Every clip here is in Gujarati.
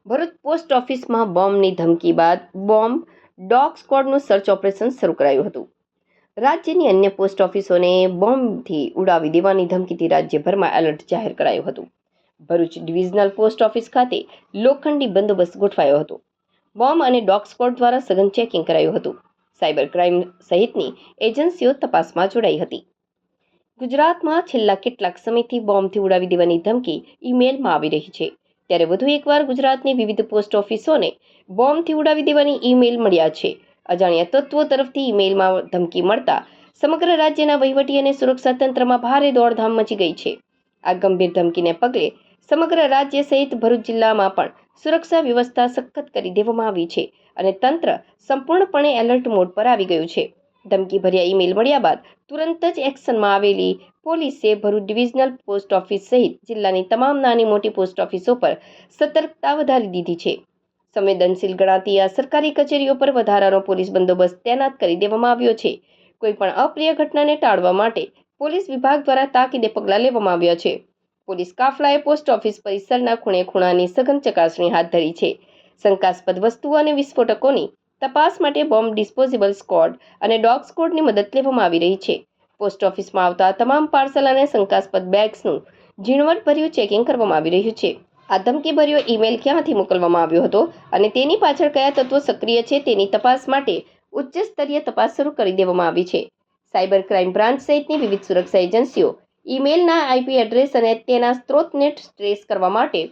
ભરૂચ પોસ્ટ ઓફિસમાં બોમ્બની ધમકી બાદ બોમ્બ ડોગ સ્ક્વોડનું સર્ચ ઓપરેશન શરૂ કરાયું હતું. રાજ્યની અન્ય પોસ્ટ ઓફિસોને બોમ્બથી ઉડાવી દેવાની ધમકીથી રાજ્યભરમાં એલર્ટ જાહેર કરાયું હતું. ભરૂચ ડિવિઝનલ પોસ્ટ ઓફિસ ખાતે લોખંડી બંદોબસ્ત ગોઠવાયો હતો. બોમ્બ અને ડોગ સ્ક્વોડ દ્વારા સઘન ચેકિંગ કરાયું હતું. સાયબર ક્રાઇમ સહિતની એજન્સીઓ તપાસમાં જોડાઈ હતી. ગુજરાતમાં છેલ્લા કેટલાક સમયથી બોમ્બથી ઉડાવી દેવાની ધમકી ઈમેલમાં આવી રહી છે. ત્યારે વધુ એકવાર ગુજરાતની વિવિધ પોસ્ટ ઓફિસોને બોમ્બથી ઉડાવી દેવાની ઈમેલ મળ્યા છે. અજાણ્યા તત્વો તરફથી ઈમેલમાં ધમકી મળતા સમગ્ર રાજ્યના વહીવટી અને સુરક્ષા તંત્રમાં ભારે દોડધામ મચી ગઈ છે. આ ગંભીર ધમકીને પગલે સમગ્ર રાજ્ય સહિત ભરૂચ જિલ્લામાં પણ સુરક્ષા વ્યવસ્થા સખત કરી દેવામાં આવી છે અને તંત્ર સંપૂર્ણપણે એલર્ટ મોડ પર આવી ગયું છે. ધમકીભર્યા ઈમેલ મળ્યા બાદ તુરંત જ એક્શનમાં આવેલી પોલીસે ભરૂચ ડિવિઝનલ પોસ્ટ ઓફિસ સહિત જિલ્લાની તમામ નાની મોટી પોસ્ટ ઓફિસો પર સતર્કતા વધારી દીધી છે. સંવેદનશીલ ગણાતી આ સરકારી કચેરીઓ પર વધારાનો પોલીસ બંદોબસ્ત તૈનાત કરી દેવામાં આવ્યો છે. કોઈપણ અપ્રિય ઘટનાને ટાળવા માટે પોલીસ વિભાગ દ્વારા તાકીદે પગલાં લેવામાં આવ્યા છે. પોલીસ કાફલાએ પોસ્ટ ઓફિસ પરિસરના ખૂણે ખૂણાની સઘન ચકાસણી હાથ ધરી છે. શંકાસ્પદ વસ્તુઓ અને વિસ્ફોટકોની તપાસ માટે બોમ્બ ડિસ્પોઝેબલ સ્ક્વોડ અને ડોગ સ્ક્વોડની મદદ લેવામાં આવી રહી છે. પોસ્ટ ઓફિસમાં આવતા તમામ પાર્સલ અને શંકાસ્પદ બેગ્સનું ઝીણવટભર્યું ચેકિંગ કરવામાં આવી રહ્યું છે. આ ધમકીભર્યો ઈમેલ ક્યાંથી મોકલવામાં આવ્યો હતો અને તેની પાછળ કયા તત્વો સક્રિય છે તેની તપાસ માટે ઉચ્ચ સ્તરીય તપાસ શરૂ કરી દેવામાં આવી છે. સાયબર ક્રાઇમ બ્રાન્ચ સહિતની વિવિધ સુરક્ષા એજન્સીઓ ઈમેલના આઈપી એડ્રેસ અને તેના સ્ત્રોતને ટ્રેસ કરવા માટે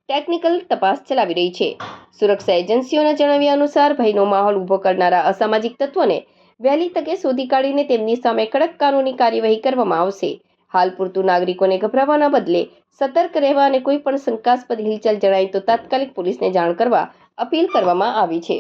ટેકનિકલ તપાસ ચલાવી રહી છે. સુરક્ષા એજન્સીઓના જણાવ્યા અનુસાર ભયનો માહોલ ઊભો કરનારા અસામાજિક તત્વોને વહેલી તકે શોધી કાઢીને તેમની સામે કડક કાનૂની કાર્યવાહી કરવામાં આવશે. હાલ પૂરતું નાગરિકોને ગભરાવાના બદલે સતર્ક રહેવા અને કોઈ પણ શંકાસ્પદ હિલચાલ જણાય તો તાત્કાલિક પોલીસને જાણ કરવા અપીલ કરવામાં આવી છે.